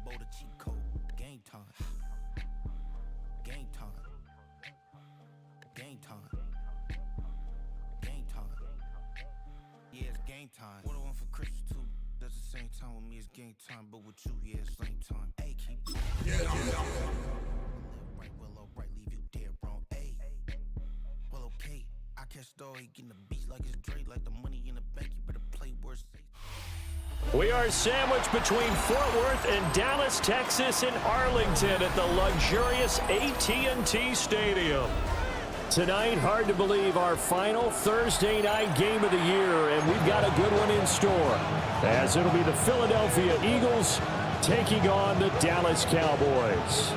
Rambo the cheat code. Game time. Game time. Game time. Game time. Yeah, it's game time. What I want for Christmas too. At the same time with me it's game time, but with you, yeah, it's lame time. Hey, keep going. Right, well, alright, leave you dead wrong. Hey, well, okay. I catch the dog, he getting the beats like it's Dre, like the money in the bank. You better play worse. We are sandwiched between Fort Worth and Dallas, Texas, and Arlington at the luxurious AT&T Stadium. Tonight, hard to believe, our final Thursday night game of the year, and we've got a good one in store, as it'll be the Philadelphia Eagles taking on the Dallas Cowboys.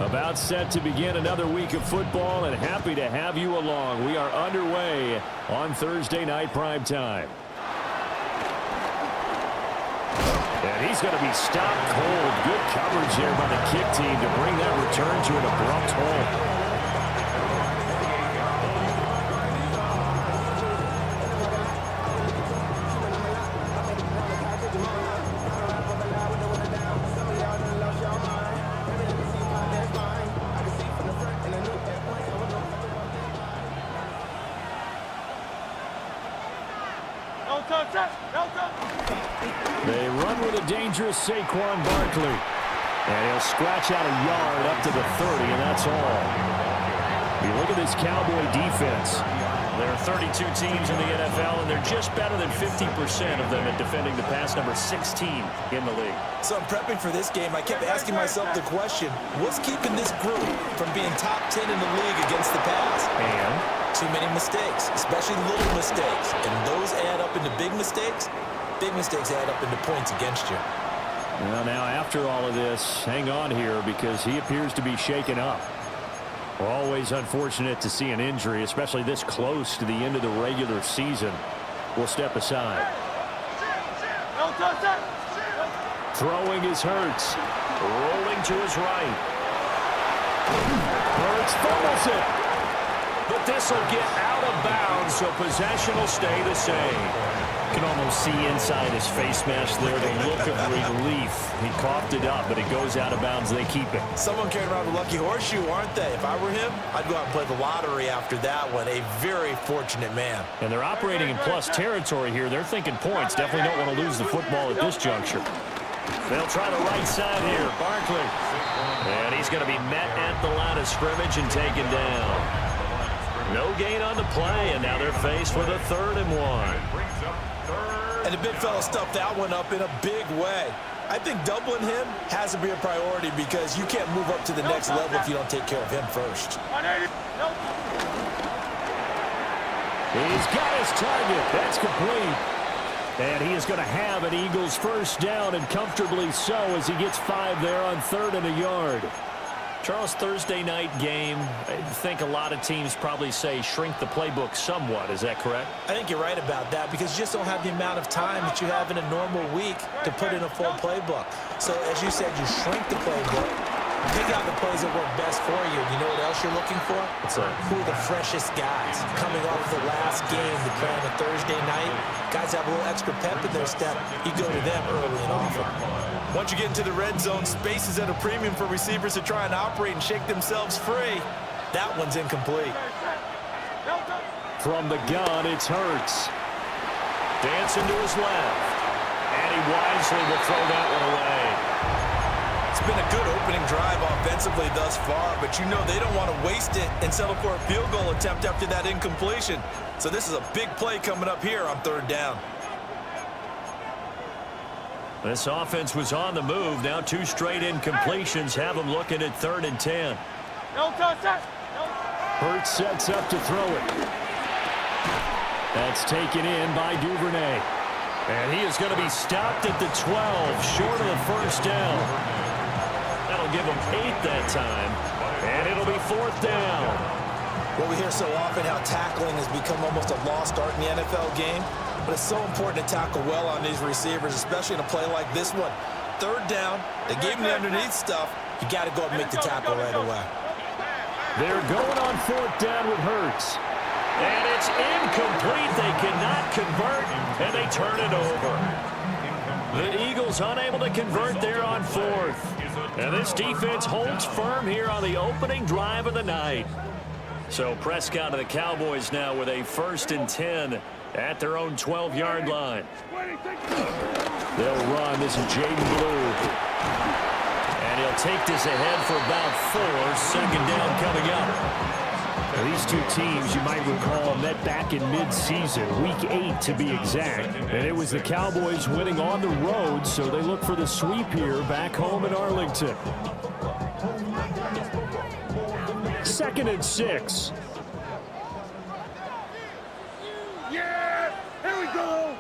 About set to begin another week of football, and happy to have you along. We are underway on Thursday night primetime. And he's going to be stopped cold. Good coverage there by the kick team to bring that return to an abrupt halt. They run with a dangerous Saquon Barkley. And he'll scratch out a yard up to the 30, and that's all. You look at this Cowboy defense. There are 32 teams in the NFL, and they're just better than 50% of them at defending the pass, number 16 in the league. So I'm prepping for this game. I kept asking myself the question, what's keeping this group from being top 10 in the league against the pass? And too many mistakes, especially little mistakes. And those add up into big mistakes. Big mistakes add up into points against you. Well, now after all of this, hang on here because he appears to be shaken up. Always unfortunate to see an injury, especially this close to the end of the regular season. We'll step aside. Throwing is Hurts. Rolling to his right. Hurts fumbles it. But this will get out of bounds, so possession will stay the same. You can almost see inside his face mask there the look of relief. He coughed it up, but it goes out of bounds. They keep it. Someone carrying around a lucky horseshoe, aren't they? If I were him, I'd go out and play the lottery after that one. A very fortunate man. And they're operating in plus territory here. They're thinking points. Definitely don't want to lose the football at this juncture. They'll try the right side here. Barkley. And he's going to be met at the line of scrimmage and taken down. No gain on the play, and now they're faced with a 3rd and 1. And the big fella stuffed that one up in a big way. I think doubling him has to be a priority because you can't move up to the next level if you don't take care of him first. He's got his target. That's complete. And he is going to have an Eagles first down, and comfortably so as he gets 5 there on 3rd and a yard. Charles, Thursday night game, I think a lot of teams probably say shrink the playbook somewhat. Is that correct? I think you're right about that because you just don't have the amount of time that you have in a normal week to put in a full playbook. So, as you said, you shrink the playbook, pick out the plays that work best for you. You know what else you're looking for? Who are the freshest guys coming off the last game to play on a Thursday night? Guys have a little extra pep in their step. You go to them early and often. Once you get into the red zone, space is at a premium for receivers to try and operate and shake themselves free. That one's incomplete. From the gun, it's Hurts. Dancing to his left. And he wisely will throw that one away. It's been a good opening drive offensively thus far, but you know they don't want to waste it and settle for a field goal attempt after that incompletion. So this is a big play coming up here on 3rd down. This offense was on the move. Now 2 straight incompletions have them looking at 3rd and 10. Hurts sets up to throw it. That's taken in by Duvernay. And he is going to be stopped at the 12, short of the first down. That'll give them 8 that time. And it'll be 4th down. Well, we hear so often how tackling has become almost a lost art in the NFL game, but it's so important to tackle well on these receivers, especially in a play like this one. 3rd down, they gave him the underneath stuff. You got to go and make the tackle right away. They're going on 4th down with Hurts. And it's incomplete. They cannot convert, and they turn it over. The Eagles unable to convert there on 4th. And this defense holds firm here on the opening drive of the night. So Prescott of the Cowboys now with a 1st and 10 at their own 12-yard line. They'll run. This is Jaden Blue. And he'll take this ahead for about 4. 2nd down coming up. Now, these two teams, you might recall, met back in mid-season, week 8 to be exact. And it was the Cowboys winning on the road, so they look for the sweep here back home in Arlington. 2nd and 6. Yeah! Here we go!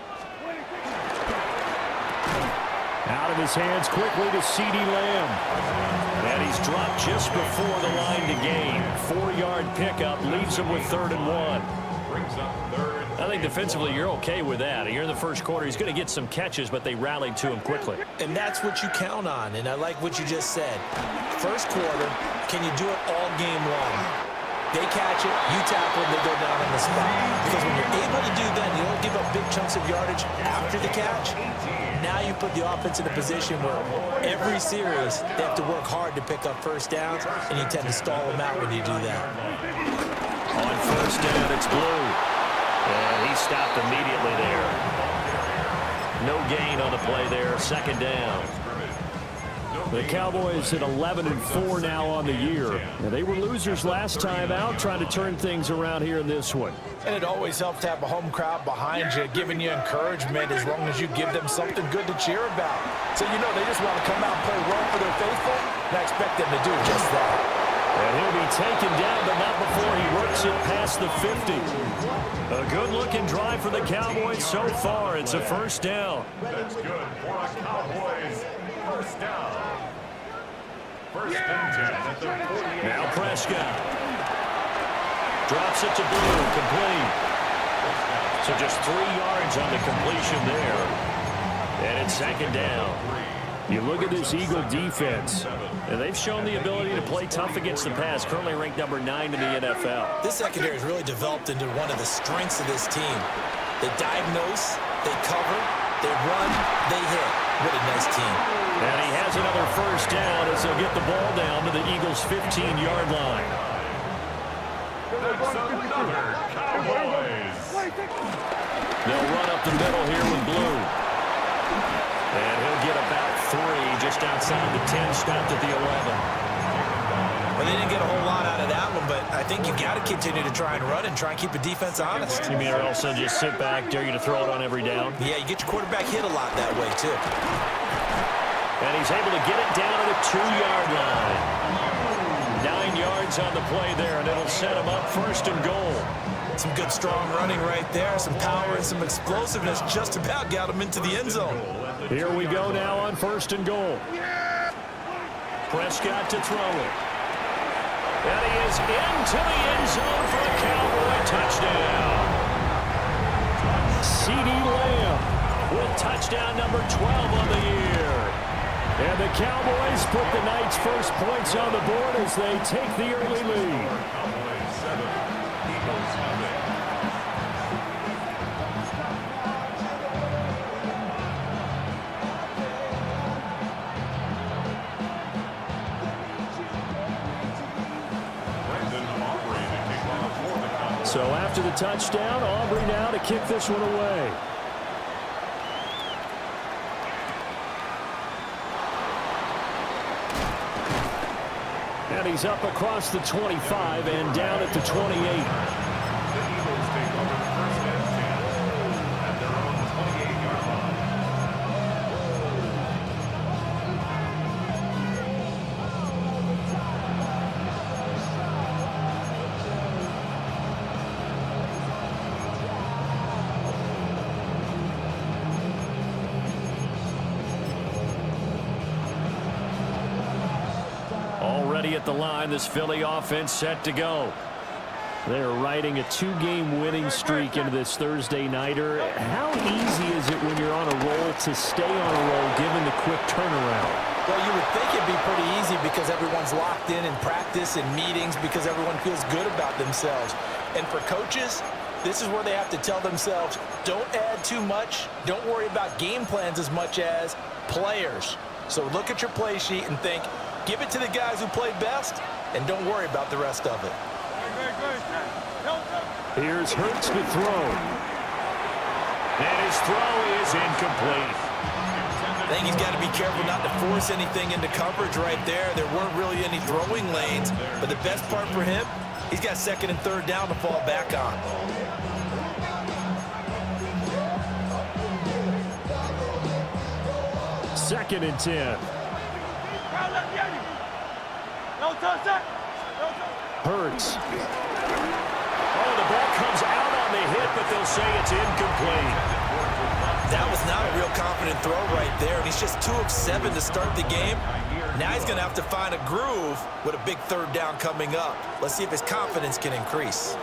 Out of his hands quickly to CeeDee Lamb. And he's dropped just before the line to gain. 4-yard pickup leaves him with 3rd and 1. I think defensively you're okay with that. Here in the first quarter, he's going to get some catches, but they rallied to him quickly. And that's what you count on, and I like what you just said. First quarter, can you do it all game long? They catch it, you tackle it, they go down on the spot. Because when you're able to do that, you don't give up big chunks of yardage after the catch. Now you put the offense in a position where every series they have to work hard to pick up 1st downs, and you tend to stall them out when you do that. On 1st down, it's Blue. And he stopped immediately there. No gain on the play there. 2nd down. The Cowboys at 11-4 now on the year. And they were losers last time out, trying to turn things around here in this one. And it always helps to have a home crowd behind you, giving you encouragement as long as you give them something good to cheer about. So, you know, they just want to come out and play well for their faithful, and I expect them to do just that. And he'll be taken down, but not before he works it past the 50. A good-looking drive for the Cowboys so far. It's a 1st down. That's good for a Cowboys 1st down. 1st and 10 at the 48. Now Prescott. Drops it to Blue, complete. So just 3 yards on the completion there. And it's 2nd down. You look at this Eagle defense. And they've shown the ability to play tough against the pass, currently ranked number 9 in the NFL. This secondary has really developed into one of the strengths of this team. They diagnose, they cover, they run, they hit. What a nice team. And he has another 1st down as they'll get the ball down to the Eagles' 15-yard line. That's another Cowboys. They'll run up the middle here with Blue. And he'll get about 3 just outside the 10, stopped at the 11. Well, they didn't get a whole lot out of that one, but I think you got to continue to try and run and try and keep the defense honest. You mean or else they'll just sit back, dare you to throw it on every down? Yeah, you get your quarterback hit a lot that way, too. And he's able to get it down to the 2-yard line. 9 yards on the play there, and it'll set him up 1st and goal. Some good, strong running right there. Some power and some explosiveness just about got him into the end zone. Here we go now on 1st and goal. Prescott to throw it. And he is into the end zone for a Cowboy touchdown. CeeDee Lamb with touchdown number 12 on the year. And the Cowboys put the night's first points on the board as they take the early lead. Cowboys 7, Eagles 7. So after the touchdown, Aubrey now to kick this one away. And he's up across the 25 and down at the 28. ready at the line. This Philly offense set to go. They're riding a 2-game winning streak into this Thursday nighter. How easy is it when you're on a roll to stay on a roll given the quick turnaround? Well, you would think it'd be pretty easy because everyone's locked in practice and meetings because everyone feels good about themselves. And for coaches, this is where they have to tell themselves, don't add too much. Don't worry about game plans as much as players. So look at your play sheet and think, give it to the guys who played best, and don't worry about the rest of it. Here's Hurts to throw. And his throw is incomplete. I think he's got to be careful not to force anything into coverage right there. There weren't really any throwing lanes, but the best part for him, he's got 2nd and 3rd down to fall back on. Second and 10. Hurts. Oh, the ball comes out on the hit, but they'll say it's incomplete. That was not a real confident throw right there, and he's just 2 of 7 to start the game. Now he's going to have to find a groove with a big 3rd down coming up. Let's see if his confidence can increase.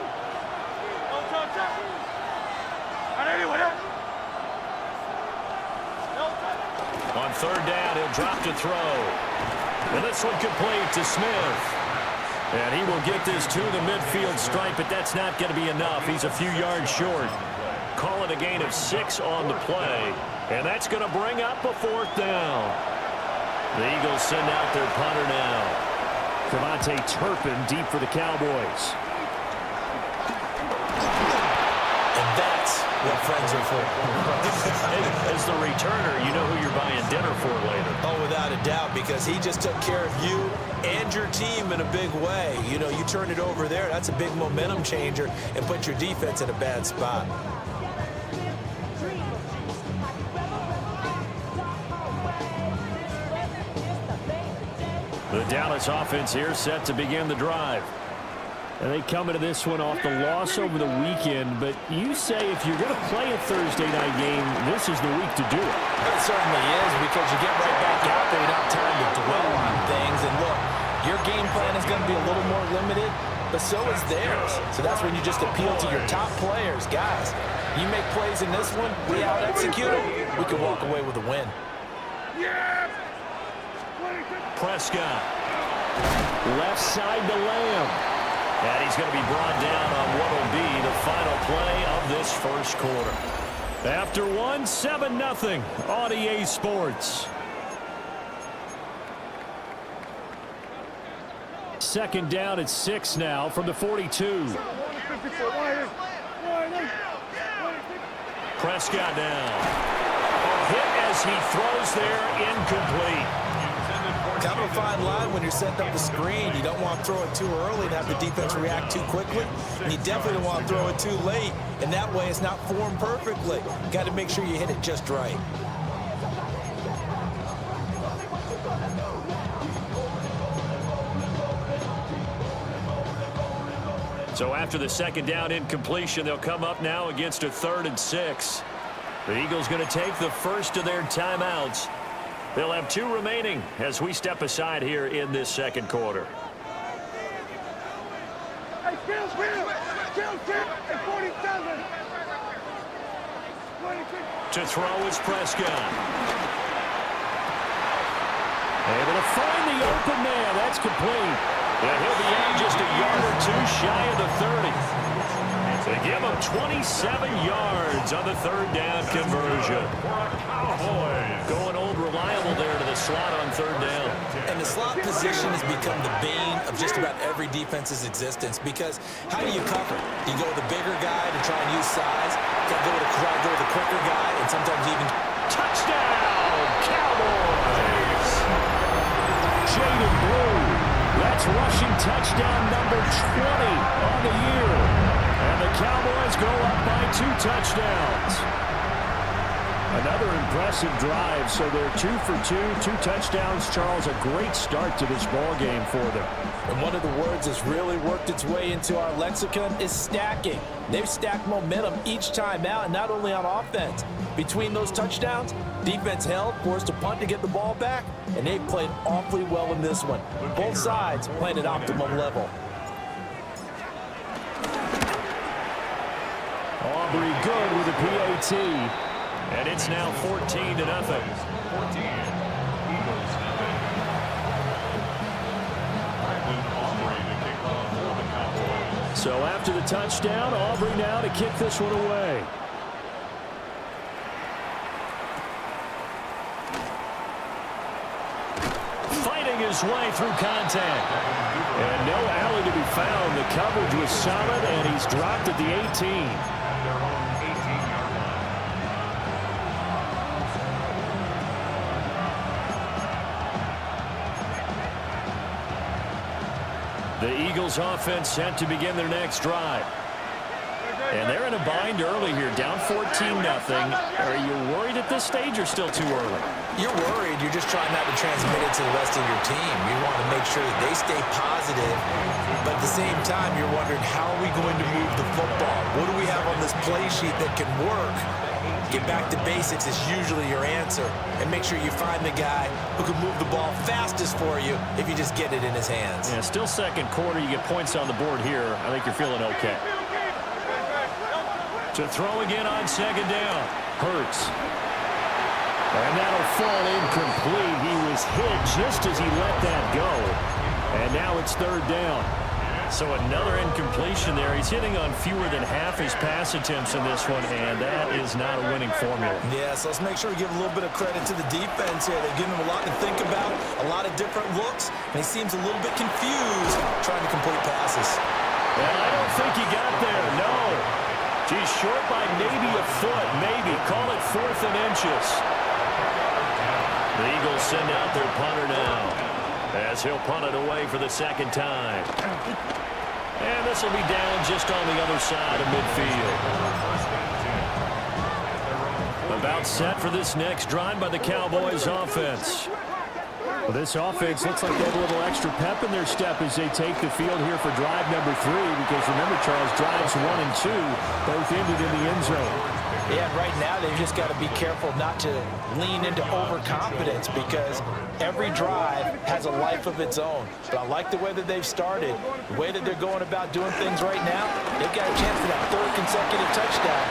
On 3rd down, he'll drop to throw. And this one complete to Smith. And he will get this to the midfield stripe, but that's not going to be enough. He's a few yards short. Call it a gain of 6 on the play. And that's going to bring up a 4th down. The Eagles send out their punter now. Devontae Turpin deep for the Cowboys. And that's what friends are for. As the returner, you know who you're buying dinner for later. Oh, without a doubt, because he just took care of you and your team in a big way. You know, you turn it over there, that's a big momentum changer and put your defense in a bad spot. The Dallas offense here set to begin the drive. And they come into this one off the loss over the weekend, but you say if you're going to play a Thursday night game, this is the week to do it. It certainly is, because you get right back out there, you don't have time to dwell on things. And look, your game plan is going to be a little more limited, but so is theirs. So that's when you just appeal to your top players. Guys, you make plays in this one, we out-execute them, we can walk away with a win. Prescott. Left side to Lamb. And he's going to be brought down on what will be the final play of this first quarter. After 7-0 on EA Sports. Second down at 6 now from the 42. Prescott down. A hit as he throws there, incomplete. Kind of a fine line when you're setting up the screen. You don't want to throw it too early and have the defense react too quickly. And you definitely don't want to throw it too late. And that way it's not formed perfectly. Got to make sure you hit it just right. So after the second down incompletion, they'll come up now against a 3rd and 6. The Eagles going to take the first of their timeouts. They'll have 2 remaining as we step aside here in this second quarter. To throw is Prescott. Able to find the open man. That's complete. And he'll be in just a yard or 2 shy of the 30. They give him 27 yards on the 3rd down conversion. Going old reliable there to the slot on 3rd down. And the slot position has become the bane of just about every defense's existence, because how do you cover? Do you go with the bigger guy to try and use size? Do you try to go with the quicker guy, and sometimes even touchdown, Cowboys! Jaden Blue. That's rushing touchdown number 20 on the year. And the Cowboys go up by 2 touchdowns. Another impressive drive, so they're 2 for 2, 2 touchdowns. Charles, a great start to this ball game for them. And one of the words that's really worked its way into our lexicon is stacking. They've stacked momentum each time out, and not only on offense. Between those touchdowns, defense held, forced a punt to get the ball back, and they played awfully well in this one. Both sides playing at optimum level. Aubrey good with a PAT. And it's now 14-0. 14, Eagles nothing. Brandon Aubrey to kick off for the Cowboys. So after the touchdown, Aubrey now to kick this one away. Fighting his way through contact. And no alley to be found. The coverage was solid, and he's dropped at the 18. The Eagles offense set to begin their next drive. And they're in a bind early here, down 14-0. Are you worried at this stage or still too early? You're worried. You're just trying not to transmit it to the rest of your team. You want to make sure that they stay positive. But at the same time, you're wondering, how are we going to move the football? What do we have on this play sheet that can work? Get back to basics is usually your answer. And make sure you find the guy who can move the ball fastest for you if you just get it in his hands. Yeah, still second quarter. You get points on the board here. I think you're feeling okay. To throw again on second down. Hurts. And that'll fall incomplete. He was hit just as he let that go. And now it's third down. So another incompletion there. He's hitting on fewer than half his pass attempts in this one, and that is not a winning formula. Yeah, so let's make sure we give a little bit of credit to the defense here. They've given him a lot to think about, a lot of different looks, and he seems a little bit confused trying to complete passes. And I don't think he got there, no. He's short by maybe a foot, maybe. Call it 4th and inches. The Eagles send out their punter now, as he'll punt it away for the second time. And this will be down just on the other side of midfield. About set for this next drive by the Cowboys offense. Well, this offense looks like they have a little extra pep in their step as they take the field here for drive number 3. Because remember, Charles, drives 1 and 2 both ended in the end zone. Yeah, right now they've just got to be careful not to lean into overconfidence because every drive has a life of its own. But I like the way that they've started, the way that they're going about doing things right now. They've got a chance for that 3rd consecutive touchdown.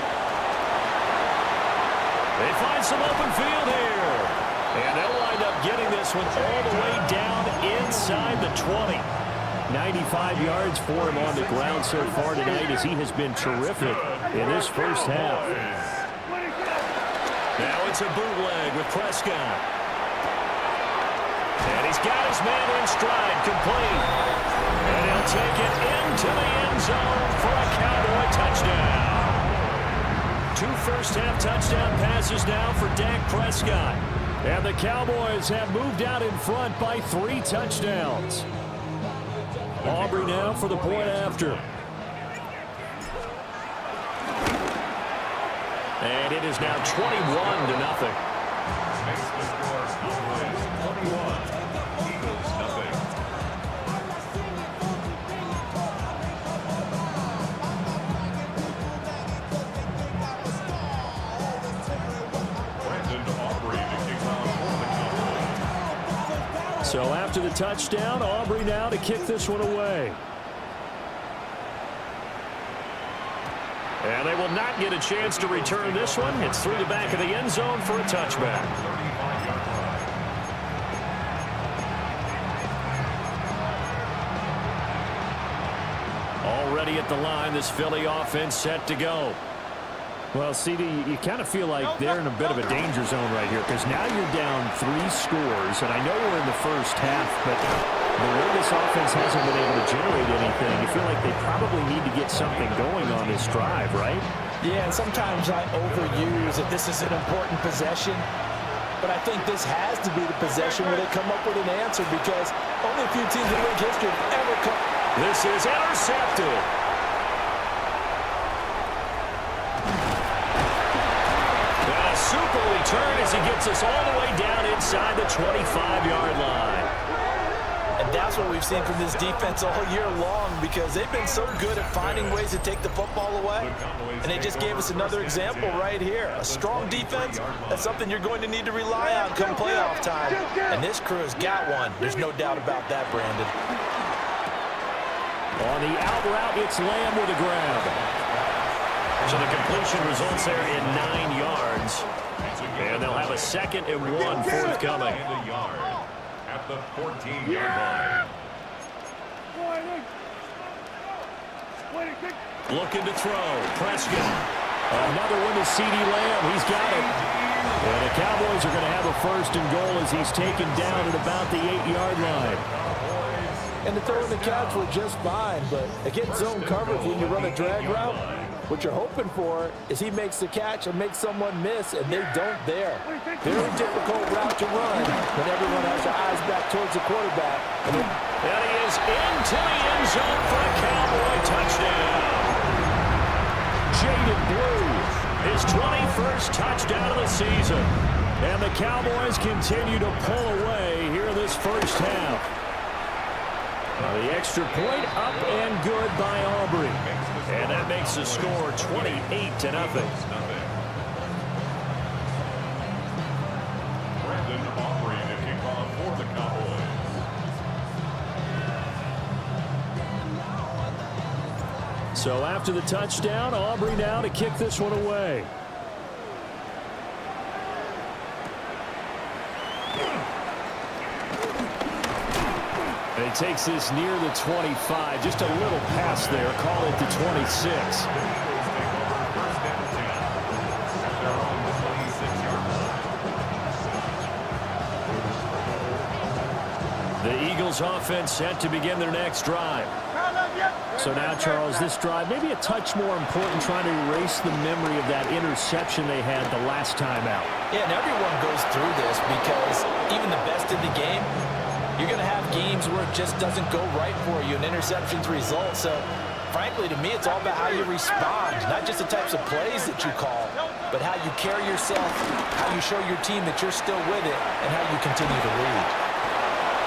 They find some open field here. And they'll wind up getting this one all the way down inside the 20. 95 yards for him on the ground so far tonight as he has been terrific in this first half. Now it's a bootleg with Prescott. And he's got his man in stride, complete. And he'll take it into the end zone for a Cowboy touchdown. 2 first-half touchdown passes now for Dak Prescott. And the Cowboys have moved out in front by 3 touchdowns. Aubrey now for the point after. And it is now 21-0. Makes the score Cowboys 21, Eagles nothing. Brandon Aubrey to kick off for the Cowboys. So after the touchdown, Aubrey now to kick this one away. And they will not get a chance to return this one. It's through the back of the end zone for a touchback. 35-yard line. Already at the line, this Philly offense set to go. Well, CD, you kind of feel like they're in a bit of a danger zone right here because now you're down 3 scores, and I know we're in the first half, but the way this offense hasn't been able to generate anything, you feel like they probably need to get something going on this drive, right? Yeah, and sometimes I overuse that this is an important possession, but I think this has to be the possession where they come up with an answer because only a few teams in league history have ever come. This is intercepted. Super gets us all the way down inside the 25-yard line. And that's what we've seen from this defense all year long, because they've been so good at finding ways to take the football away. And they just gave us another example right here. A strong defense, that's something you're going to need to rely on come playoff time. And this crew has got one. There's no doubt about that, Brandon. On the out route, it's Lamb with a grab. So the completion results there in 9 yards. And they'll have a 2nd and 1 forthcoming. At the 14-yard line. Looking to throw. Prescott. Another one to C.D. Lamb. He's got it. And the Cowboys are going to have a 1st and goal as he's taken down at about the 8-yard line. And the throw and the catch were just fine, but against zone coverage when you run a drag route, what you're hoping for is he makes the catch or makes someone miss, and they don't there. Very difficult route to run when everyone has their eyes back towards the quarterback. And he is into the end zone for a Cowboy touchdown. Jaden Blue, his 21st touchdown of the season. And the Cowboys continue to pull away here in this first half. The extra point up and good by Aubrey. And that makes the score 28-0. Brandon Aubrey to kick off for the Cowboys. So after the touchdown, Aubrey now to kick this one away. And he takes this near the 25. Just a little pass there. Call it the 26. The Eagles offense set to begin their next drive. So now, Charles, this drive maybe a touch more important, trying to erase the memory of that interception they had the last time out. Yeah, and everyone goes through this because even the best in the game, you're going to have games where it just doesn't go right for you and interceptions result. So, frankly, to me, it's all about how you respond, not just the types of plays that you call, but how you carry yourself, how you show your team that you're still with it, and how you continue to lead.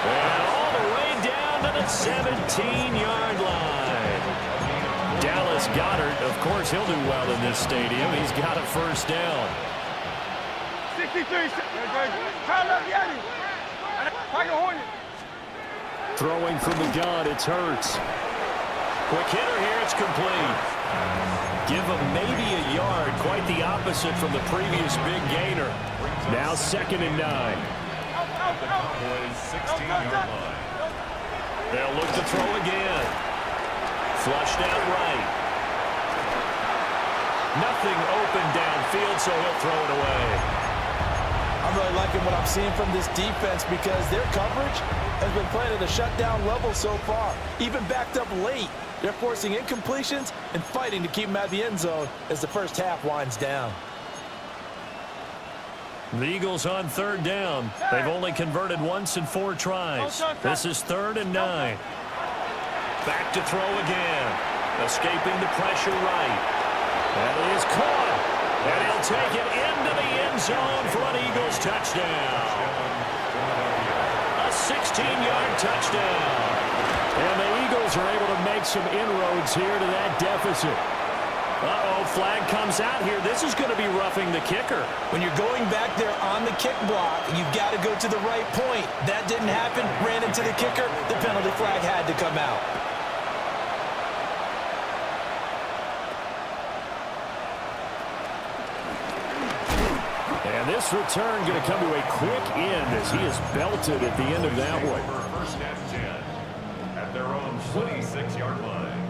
And all the way down to the 17-yard line. Dallas Goedert, of course, he'll do well in this stadium. He's got a 1st down. 63. Throwing from the gun, it's Hurts. Quick hitter here, it's complete. Give him maybe a yard, quite the opposite from the previous big gainer. Now 2nd and 9. The Cowboys 16-yard line. They'll look to throw again. Flushed out right. Nothing open downfield, so he'll throw it away. I'm really liking what I'm seeing from this defense because their coverage has been playing at a shutdown level so far. Even backed up late, they're forcing incompletions and fighting to keep them out of the end zone as the first half winds down. The Eagles on 3rd down. They've only converted once in 4 tries. This is 3rd and 9. Back to throw again. Escaping the pressure right. And he is caught. And he'll take it into the end zone for an Eagles touchdown. A 16-yard touchdown. And the Eagles are able to make some inroads here to that deficit. Uh-oh, flag comes out here. This is going to be roughing the kicker. When you're going back there on the kick block, you've got to go to the right point. That didn't happen. Ran into the kicker. The penalty flag had to come out. And this return going to come to a quick end as he is belted at the end of that one. 1st and 10 at their own 26-yard line.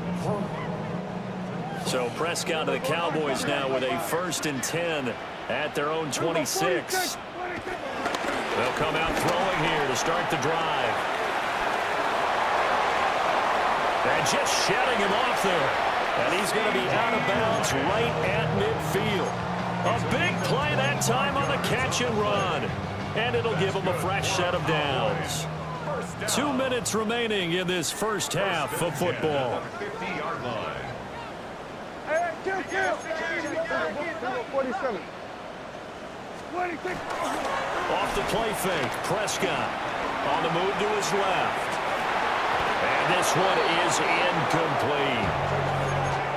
So Prescott of the Cowboys now with a 1st and 10 at their own 26. They'll come out throwing here to start the drive. And just shedding him off there. And he's going to be out of bounds right at midfield. A big play that time on the catch and run. And it'll give him a fresh set of downs. 2 minutes remaining in this first half of football. 50-yard line. 47. 26. Off the play fake, Prescott on the move to his left. And this one is incomplete.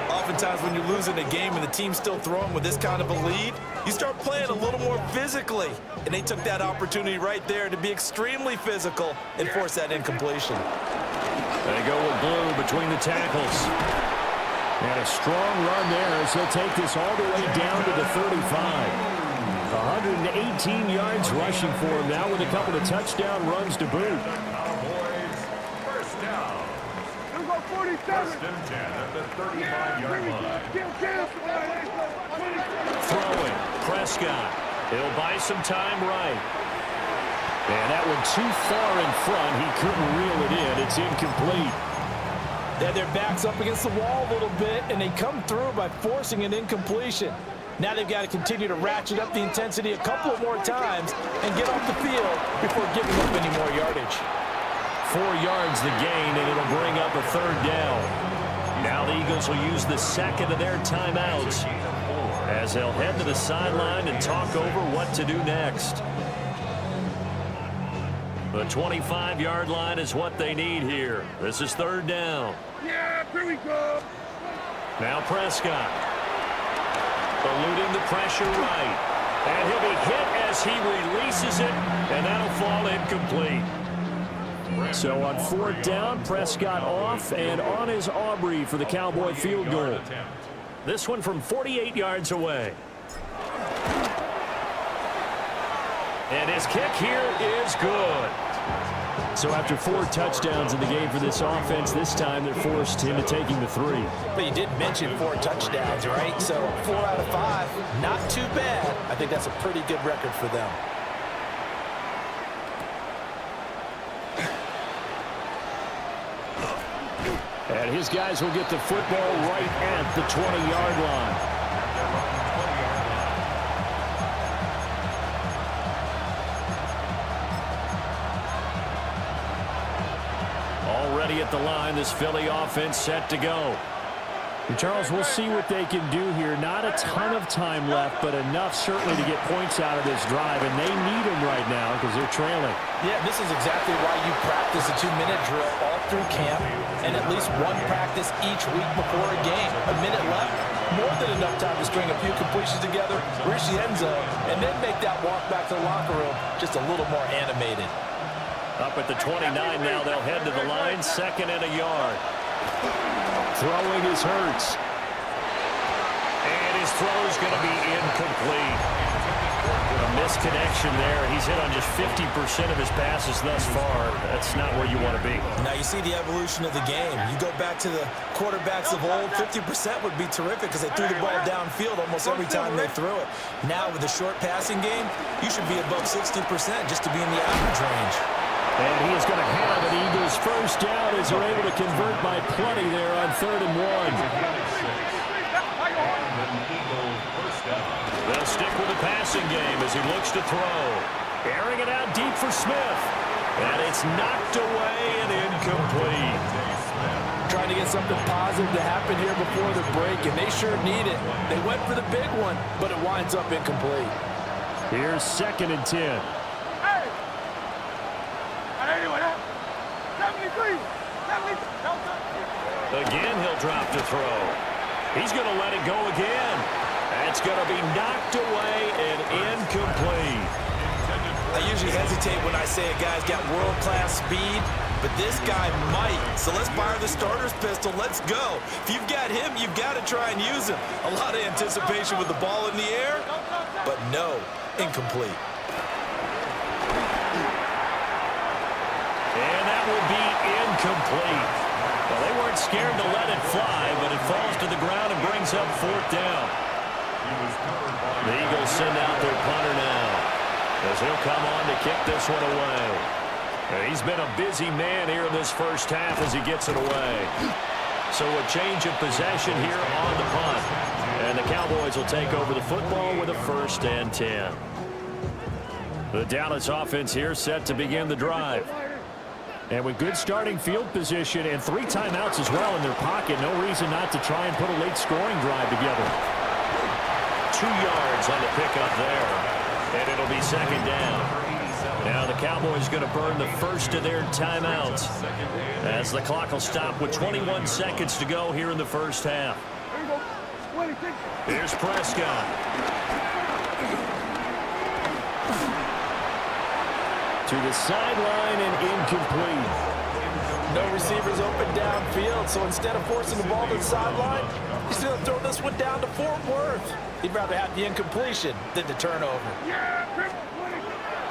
Oftentimes when you're losing a game and the team's still throwing with this kind of a lead, you start playing a little more physically. And they took that opportunity right there to be extremely physical and force that incompletion. They go with blue between the tackles. And a strong run there as he'll take this all the way down to the 35. 118 yards rushing for him now with a couple of touchdown runs to boot. Cowboys, first down. Let's go 47. First and 10 at the 35-yard line. Throwing, Prescott. He'll buy some time right. And that one too far in front. He couldn't reel it in. It's incomplete. They had their backs up against the wall a little bit, and they come through by forcing an incompletion. Now they've got to continue to ratchet up the intensity a couple of more times and get off the field before giving up any more yardage. 4 yards the gain, and it'll bring up a third down. Now the Eagles will use the second of their timeouts as they'll head to the sideline and talk over what to do next. The 25-yard line is what they need here. This is third down. Yeah, here we go. Now Prescott. Eluding the pressure right. And he'll be hit as he releases it, and that'll fall incomplete. So on fourth down, Prescott off and on is Aubrey for the Cowboy field goal. This one from 48 yards away. And his kick here is good. So after 4 touchdowns in the game for this offense, this time they're forced into taking the 3. But you did mention 4 touchdowns, right? So 4 out of 5, not too bad. I think that's a pretty good record for them. And his guys will get the football right at the 20-yard line. Already at the line, this Philly offense set to go. And Charles, we'll see what they can do here. Not a ton of time left, but enough certainly to get points out of this drive, and they need them right now because they're trailing. Yeah, this is exactly why you practice a 2-minute drill all through camp and at least one practice each week before a game. A minute left, more than enough time to string a few completions together, reach the end zone, and then make that walk back to the locker room just a little more animated. Up at the 29 now, they'll head to the line, 2nd and a yard. Throwing is Hurts. And his throw's going to be incomplete. A misconnection there. He's hit on just 50% of his passes thus far. That's not where you want to be. Now you see the evolution of the game. You go back to the quarterbacks of old, 50% would be terrific because they threw the ball downfield almost every time they threw it. Now with the short passing game, you should be above 60% just to be in the average range. And he is going to have an Eagles first down as they're able to convert by plenty there on 3rd and 1. They'll stick with the passing game as he looks to throw. Airing it out deep for Smith. And it's knocked away and incomplete. Trying to get something positive to happen here before the break, and they sure need it. They went for the big one, but it winds up incomplete. Here's 2nd and 10. Again, he'll drop to throw. He's going to let it go again. That's going to be knocked away and incomplete. I usually hesitate when I say a guy's got world-class speed, but this guy might. So let's fire the starter's pistol. Let's go. If you've got him, you've got to try and use him. A lot of anticipation with the ball in the air, but no, incomplete. And that will be incomplete. Well, they weren't scared to let it fly, but it falls to the ground and brings up 4th down. The Eagles send out their punter now as he'll come on to kick this one away. And he's been a busy man here in this first half as he gets it away. So a change of possession here on the punt. And the Cowboys will take over the football with a 1st and 10. The Dallas offense here set to begin the drive. And with good starting field position and 3 timeouts as well in their pocket, no reason not to try and put a late scoring drive together. 2 yards on the pickup there. And it'll be second down. Now the Cowboys going to burn the first of their timeouts as the clock will stop with 21 seconds to go here in the first half. Here's Prescott. To the sideline and incomplete. No receivers open downfield, so instead of forcing the ball to the sideline, he's going to throw this one down to Fort Worth. He'd rather have the incompletion than the turnover.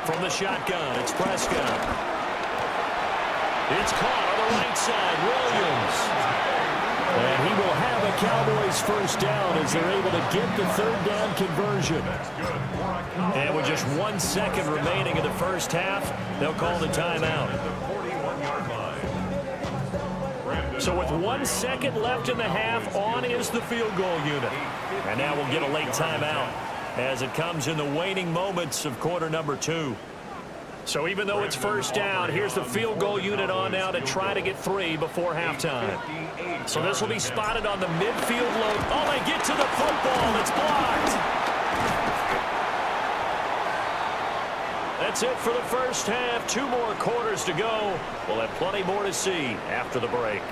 From the shotgun, it's Prescott. It's caught on the right side, Williams. And he will have a Cowboys first down as they're able to get the third down conversion. And with just 1 second remaining in the first half, they'll call the timeout. So with 1 second left in the half, on is the field goal unit. And now we'll get a late timeout as it comes in the waning moments of quarter number 2. So even though it's first down, here's the field goal unit on now to try to get 3 before halftime. So this will be spotted on the midfield load. Oh, they get to the football. It's blocked. That's it for the first half. 2 more quarters to go. We'll have plenty more to see after the break.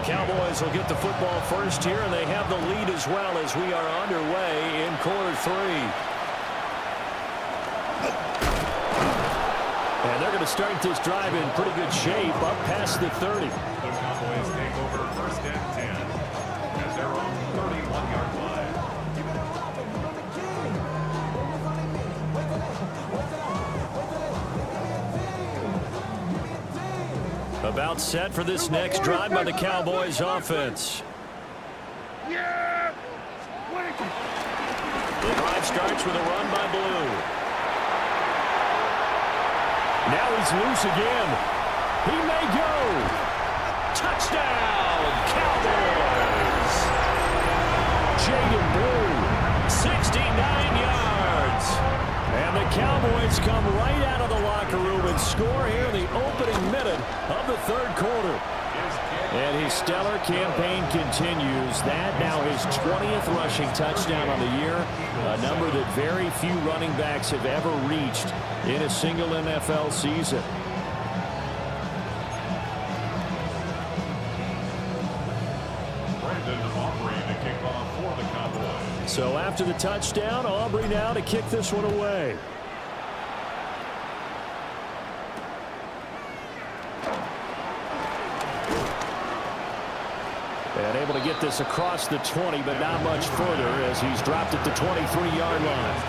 Cowboys will get the football first here, and they have the lead as well as we are underway in quarter 3. And they're going to start this drive in pretty good shape up past the 30. The Cowboys take over first and 10 at their own 31-yard line. About set for this next drive by the Cowboys offense. The drive starts with a run by Blue. Now he's loose again. He may go. Touchdown, Cowboys! Jaden Blue, 69 yards. and the Cowboys come right out of the locker room and score here in the opening minute of the third quarter. And his stellar campaign continues. That now his 20th rushing touchdown on the year, a number that very few running backs have ever reached in a single NFL season. So after the touchdown, Aubrey now to kick this one away. And able to get this across the 20, but not much further as he's dropped at the 23-yard line.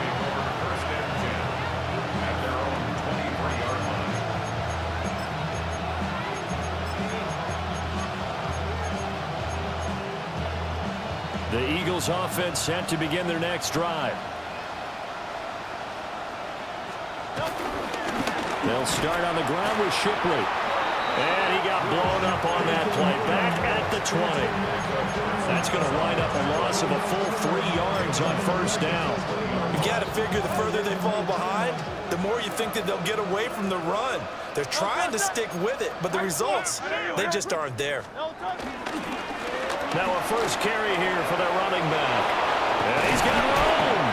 The Eagles offense set to begin their next drive. They'll start on the ground with Shipley. And he got blown up on that play. Back at the 20. That's going to wind up a loss of a full 3 yards on first down. You got to figure the further they fall behind, the more you think that they'll get away from the run. They're trying to stick with it, but the results, they just aren't there. Now a first carry here for their running back. And he's got room.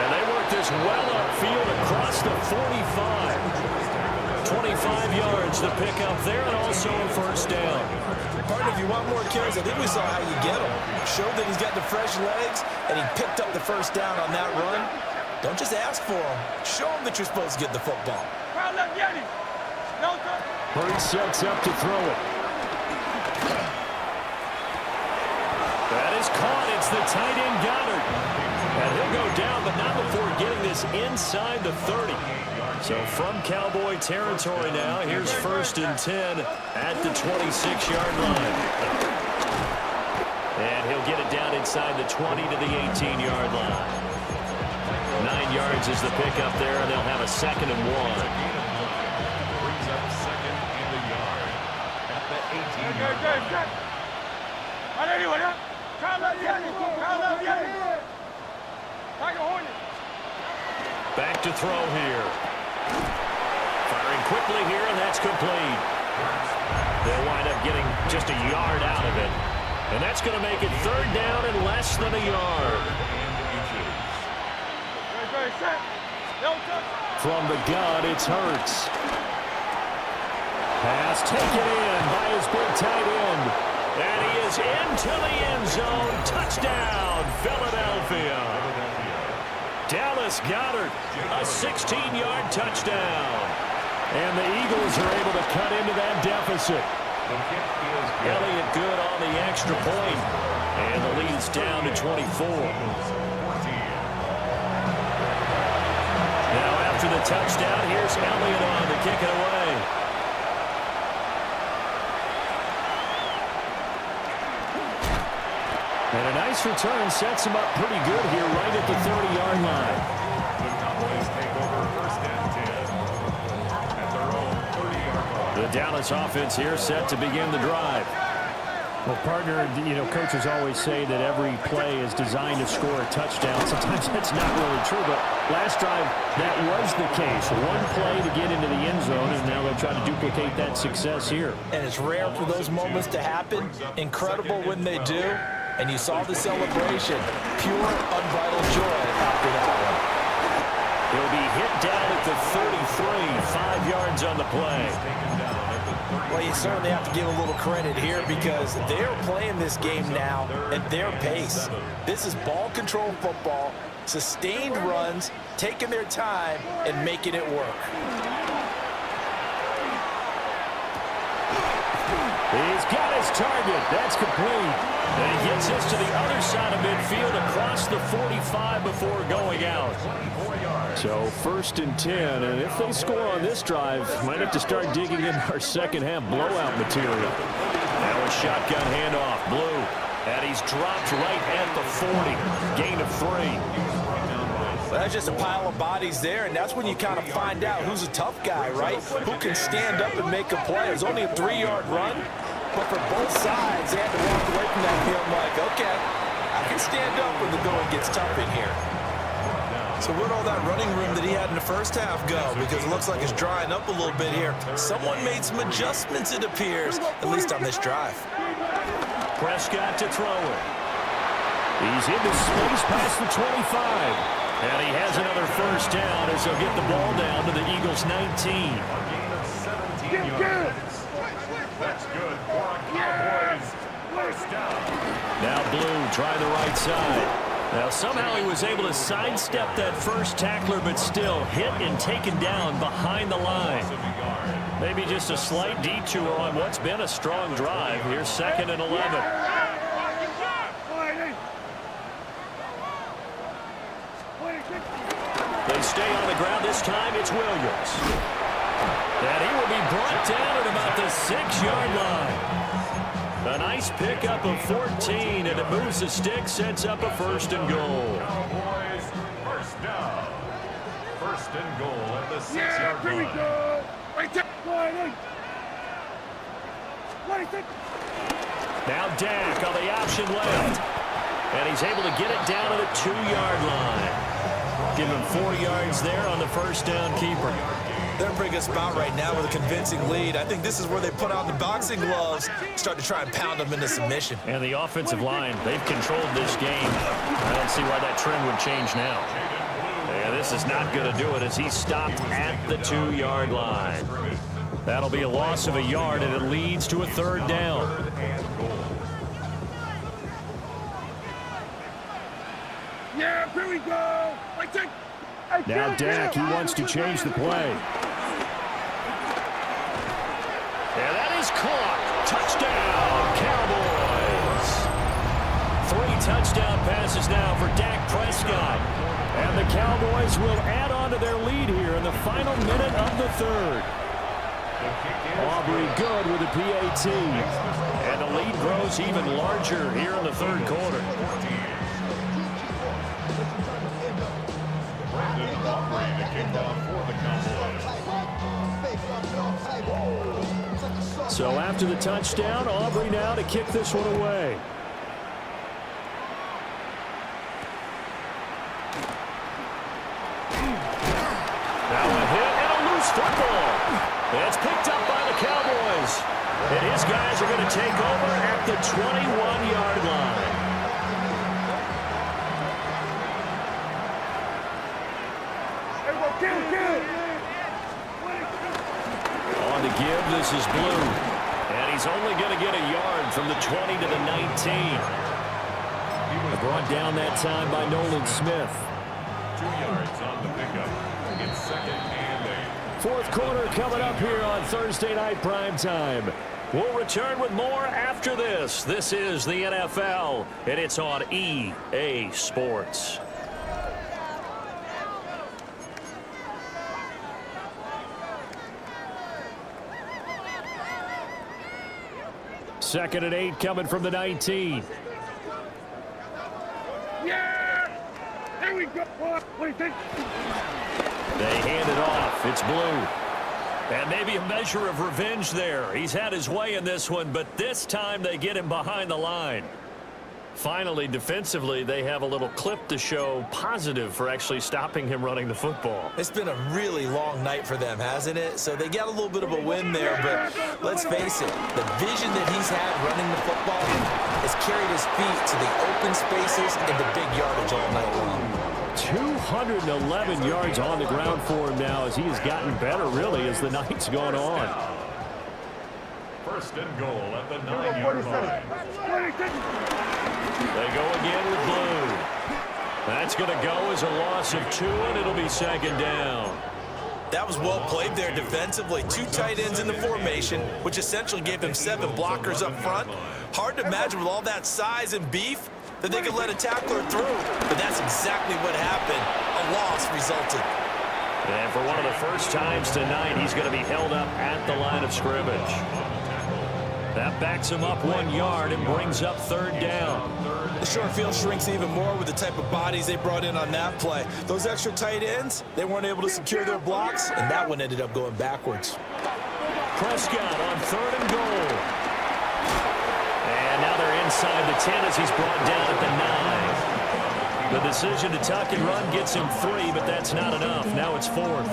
And they work this well upfield across the 45. 25 yards to pick up there, and also a first down. Partner, if you want more carries, I think we saw how you get him. Showed that he's got the fresh legs, and he picked up the first down on that run. Don't just ask for him. Show him that you're supposed to get the football. Hurd sets up to throw it. That is caught. It's the tight end Goddard. And he'll go down, but not before getting this inside the 30. So from Cowboy territory now, here's first and 10 at the 26-yard line. And he'll get it down inside the 20 to the 18-yard line. 9 yards is the pickup there, and they'll have a second and 1. Brings up second in the yard at the 18-yard line. Back to throw here. Firing quickly here, and that's complete. They'll wind up getting just a yard out of it. And that's going to make it third down and less than a yard. From the gun, it's Hurts. Pass taken in by his big tight end. And he is into the end zone. Touchdown, Philadelphia. Dallas Goedert, a 16-yard touchdown. And the Eagles are able to cut into that deficit. Elliott good on the extra point. And the lead's down to 24. Now after the touchdown, here's Elliott on to kick it away. And a nice return sets him up pretty good here right at the 30-yard line. The Cowboys take over first and 10 at their own 30-yard line. The Dallas offense here set to begin the drive. Well, partner, you know, coaches always say that every play is designed to score a touchdown. Sometimes that's not really true, but last drive, that was the case. One play to get into the end zone, and now they'll try to duplicate that success here. And it's rare for those moments to happen. Incredible when they do. And you saw the celebration. Pure, unbridled joy after that one. He'll be hit down at the 33, 5 yards on the play. Well, you certainly have to give a little credit here because they're playing this game now at their pace. This is ball control football, sustained runs, taking their time, and making it work. He's got his target. That's complete. And he gets us to the other side of midfield across the 45 before going out. So first and 10, and if they score on this drive, might have to start digging in our second half blowout material. Now a shotgun handoff, Blue. And he's dropped right at the 40. Gain of 3. Well, that's just a pile of bodies there, and that's when you kind of find out who's a tough guy, right? Who can stand up and make a play. It was only a 3-yard run, but for both sides, they had to walk away from that field like, okay, I can stand up when the going gets tough in here. So where'd all that running room that he had in the first half go? Because it looks like it's drying up a little bit here. Someone made some adjustments, it appears, at least on this drive. Prescott to throw it. He's into space past the 25. And he has another first down as he'll get the ball down to the Eagles' 19. That's good for a Cowboys first down. Now Blue trying the right side. Now somehow he was able to sidestep that first tackler, but still hit and taken down behind the line. Maybe just a slight detour on what's been a strong drive. Here's 2nd and 11. They stay on the ground. This time it's Williams. And he will be brought down at about the 6-yard line. A nice pickup of 14, and it moves the stick, sets up a 1st and goal. Cowboys first down. 1st and goal at the 6-yard Here we line. go. Right there. Now Dak on the option left. And he's able to get it down to the 2-yard line. Give him 4 yards there on the first down keeper. They're bringing us about right now with a convincing lead. I think this is where they put on the boxing gloves, start to try and pound them into submission. And the offensive line, they've controlled this game. I don't see why that trend would change now. Yeah, this is not going to do it as he's stopped at the 2-yard line. That'll be a loss of a yard, and it leads to a 3rd down. Yeah, here we go. Right there. Now Dak, he wants to change the play. And that is caught. Touchdown, Cowboys. 3 touchdown passes now for Dak Prescott. And the Cowboys will add on to their lead here in the final minute of the 3rd. Aubrey good with a PAT. And the lead grows even larger here in the 3rd quarter. The kickoff for the Cowboys. So after the touchdown, Aubrey now to kick this one away. is. And his guys are going to take over at the 21-yard line. On the give, this is Blue. And he's only going to get a yard from the 20 to the 19. Brought down that time by Nolan Smith. 2 yards on the pickup. It's second and 8. Fourth quarter coming up here on Thursday Night Primetime. We'll return with more after this. This is the NFL, and it's on EA Sports. Second and 8 coming from the 19. Yeah! There we go. What do you think? They hand it off. It's Blue. And maybe a measure of revenge there. He's had his way in this one, but this time they get him behind the line. Finally, defensively, they have a little clip to show positive for actually stopping him running the football. It's been a really long night for them, hasn't it? So they got a little bit of a win there, but let's face it, the vision that he's had running the football has carried his feet to the open spaces and the big yardage all night long. 211 yards on the ground for him now as he has gotten better, really, as the night's gone on. First and goal at the 9-yard line. They go again with Blue. That's going to go as a loss of 2, and it'll be second down. That was well played there defensively. 2 tight ends in the formation, which essentially gave them 7 blockers up front. Hard to imagine with all that size and beef that they could let a tackler through. But that's exactly what happened. A loss resulted. And for one of the first times tonight, he's going to be held up at the line of scrimmage. That backs him up 1 yard and brings up third down. The short field shrinks even more with the type of bodies they brought in on that play. Those extra tight ends, they weren't able to secure their blocks, and that one ended up going backwards. Prescott on third and goal. And now they're inside the 10 as he's brought down at the 9. The decision to tuck and run gets him 3, but that's not enough. Now it's 4th.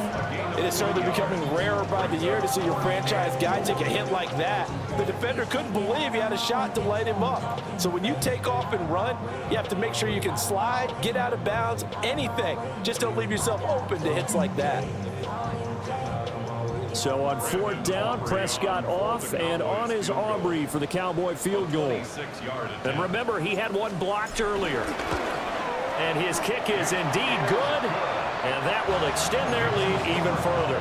It is certainly becoming rarer by the year to see your franchise guy take a hit like that. The defender couldn't believe he had a shot to light him up. So when you take off and run, you have to make sure you can slide, get out of bounds, anything. Just don't leave yourself open to hits like that. So on 4th down, Prescott off and on is Aubrey for the Cowboy field goal. And remember, he had one blocked earlier. And his kick is indeed good, and that will extend their lead even further.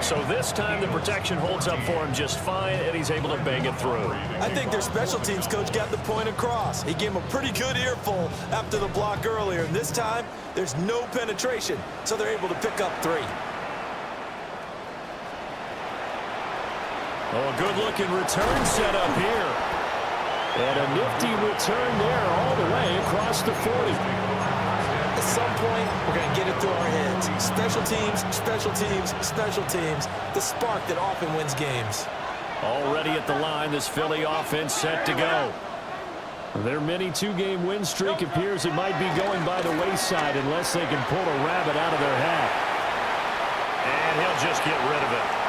So this time the protection holds up for him just fine, and he's able to bang it through. I think their special teams coach got the point across. He gave him a pretty good earful after the block earlier, and this time there's no penetration, so they're able to pick up 3. Oh, a good-looking return set up here. And a nifty return there all the way across the 40. At some point, we're going to get it through our heads. Special teams, special teams, special teams. The spark that often wins games. Already at the line, this Philly offense set to go. Their mini 2-game win streak appears it might be going by the wayside unless they can pull a rabbit out of their hat. And he'll just get rid of it.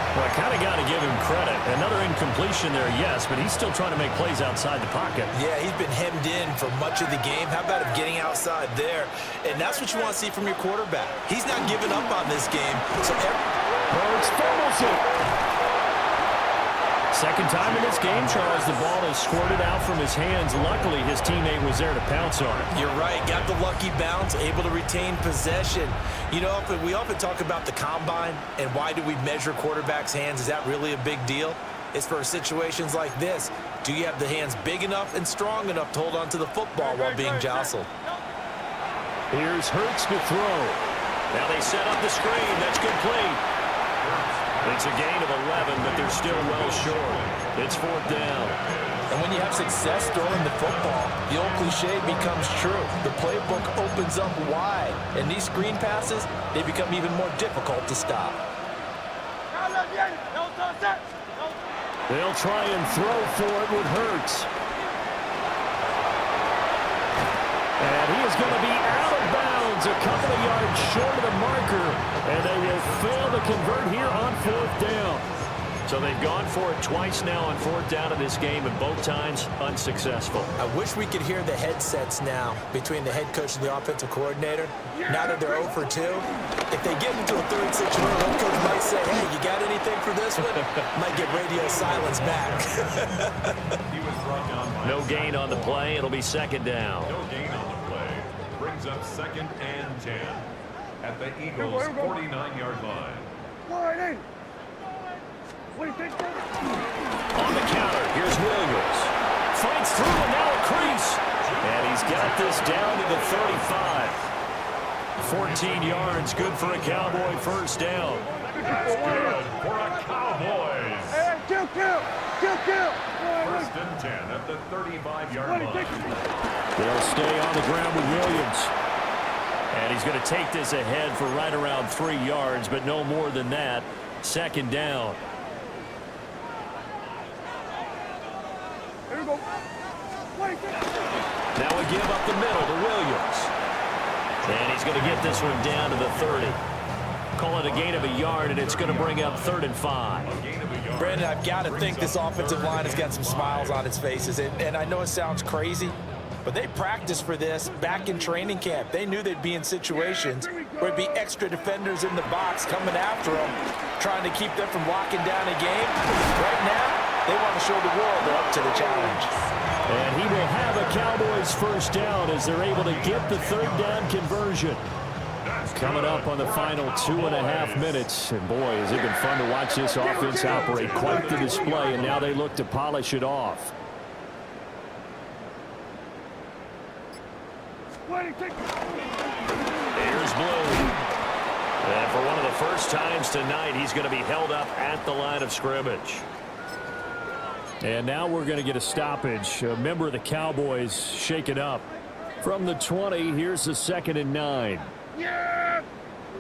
Well, I kind of got to give him credit. Another incompletion there, yes, but he's still trying to make plays outside the pocket. Yeah, he's been hemmed in for much of the game. How about him getting outside there? And that's what you want to see from your quarterback. He's not giving up on this game. So Hurts fumbles it. Second time in this game, Charles, the ball is squirted out from his hands. Luckily, his teammate was there to pounce on it. You're right. Got the lucky bounce, able to retain possession. You know, we often talk about the combine and why do we measure quarterbacks' hands. Is that really a big deal? It's for situations like this. Do you have the hands big enough and strong enough to hold on to the football while being jostled? Here's Hurts to throw. Now they set up the screen. That's complete. It's a gain of 11, but they're still well short. It's 4th down. And when you have success throwing the football, the old cliche becomes true. The playbook opens up wide, and these screen passes, they become even more difficult to stop. They'll try and throw for it with Hurts. And he is going to be out of bounds a couple of yards short of the marker, and they will fail to convert here on 4th down. So they've gone for it twice now on fourth down in this game, and both times unsuccessful. I wish we could hear the headsets now between the head coach and the offensive coordinator. Now that they're 0 for 2, if they get into a third situation, the head coach might say, hey, you got anything for this one? Might get radio silence back. He was brought down by No gain on the play. It'll be second down. No gain on the play. Brings up 2nd and 10 at the Eagles' 49-yard line. Wide in. What do you think? On the counter, here's Williams. Fights through and now a crease. And he's got this down to the 35. 14 yards, good for a Cowboy first down. That's good for a Cowboys. Hey, kill. 1st and 10 at the 35-yard line. They'll stay on the ground with Williams. And he's going to take this ahead for right around 3 yards, but no more than that. Second down. Here we go. What do you think? Now we give up the middle to Williams. And he's going to get this one down to the 30. Call it a gain of a yard, and it's going to bring up 3rd and 5. Brandon, I've got to think this offensive line has got some smiles on its faces. And I know it sounds crazy, but they practiced for this back in training camp. They knew they'd be in situations where it'd be extra defenders in the box coming after them, trying to keep them from locking down a game. Right now, they want to show the world they're up to the challenge. And he will have a Cowboys first down as they're able to get the 3rd down conversion. Coming up on the final 2.5 minutes. And boy, has it been fun to watch this offense operate. Quite the display, and now they look to polish it off. What do you think? Here's Blue. And for one of the first times tonight, he's going to be held up at the line of scrimmage. And now we're going to get a stoppage. A member of the Cowboys shaken up. From the 20, here's the 2nd and 9. Yeah!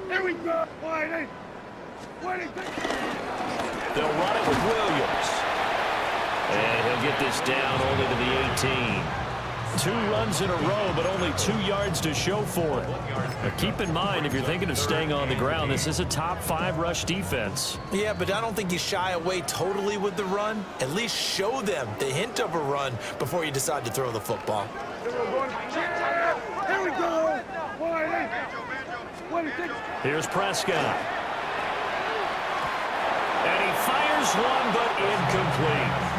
Here we go! Wide in. What do you think? They'll run it with Williams. And he'll get this down only to the 18. 2 runs in a row, but only 2 yards to show for it. Now keep in mind, if you're thinking of staying on the ground, this is a top 5 rush defense. Yeah, but I don't think you shy away totally with the run. At least show them the hint of a run before you decide to throw the football. Here we go! Wide in. What do you think? Here's Prescott. And he fires one, but incomplete.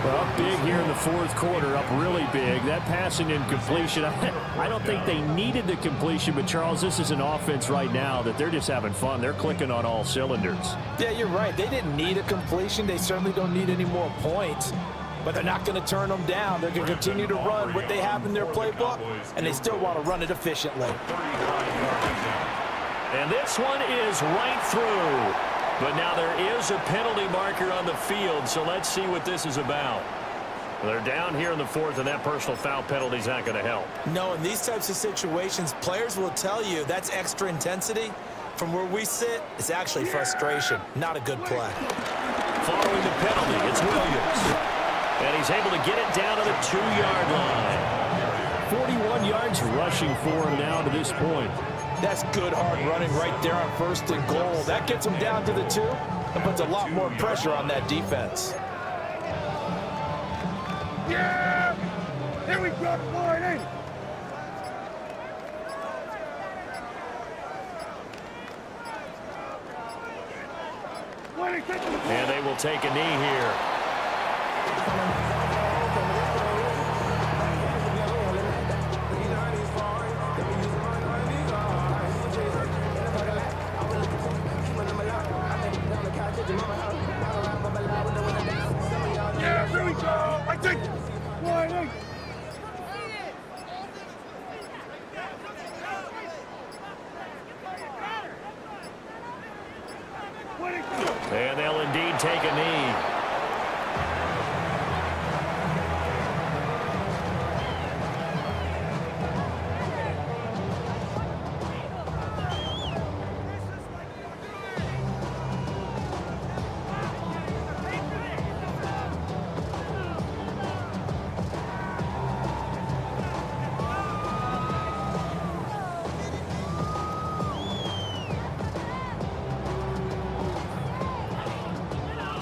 Well, big here in the 4th quarter, up really big. That passing incompletion, I don't think they needed the completion, but Charles, this is an offense right now that they're just having fun. They're clicking on all cylinders. Yeah, you're right. They didn't need a completion. They certainly don't need any more points, but they're not going to turn them down. They're going to continue to run what they have in their playbook, and they still want to run it efficiently. And this one is right through. But now there is a penalty marker on the field, so let's see what this is about. They're down here in the 4th, and that personal foul penalty is not going to help. No, in these types of situations, players will tell you that's extra intensity. From where we sit, it's actually frustration, not a good play. Following the penalty, it's Williams. And he's able to get it down to the 2-yard line. 41 yards rushing for him now to this point. That's good hard running right there on 1st and goal. That gets him down to the 2 and puts a lot more pressure on that defense. Yeah! Here we go! Wide in. What do you think? And they will take a knee here. Yeah, here we go! I think! Wide in. What do you think? And they'll indeed take a knee.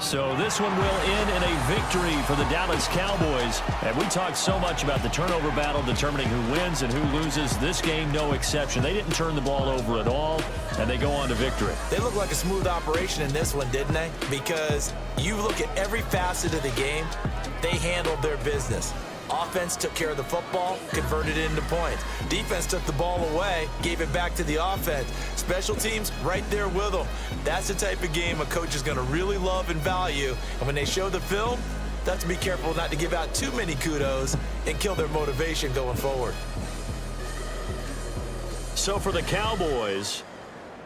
So this one will end in a victory for the Dallas Cowboys. And we talked so much about the turnover battle determining who wins and who loses. This game, no exception. They didn't turn the ball over at all, and they go on to victory. They look like a smooth operation in this one, didn't they? Because you look at every facet of the game, they handled their business. Offense took care of the football, converted it into points. Defense took the ball away, gave it back to the offense. Special teams, right there with them. That's the type of game a coach is going to really love and value. And when they show the film, that's to be careful not to give out too many kudos and kill their motivation going forward. So for the Cowboys,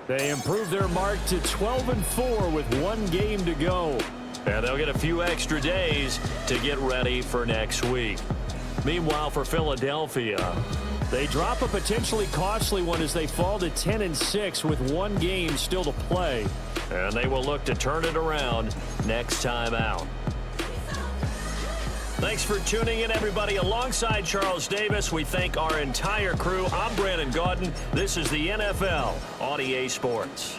they improved their mark to 12-4 with one game to go. And they'll get a few extra days to get ready for next week. Meanwhile, for Philadelphia, they drop a potentially costly one as they fall to 10-6 with one game still to play. And they will look to turn it around next time out. Thanks for tuning in, everybody. Alongside Charles Davis, we thank our entire crew. I'm Brandon Gaudin. This is the NFL on EA Sports.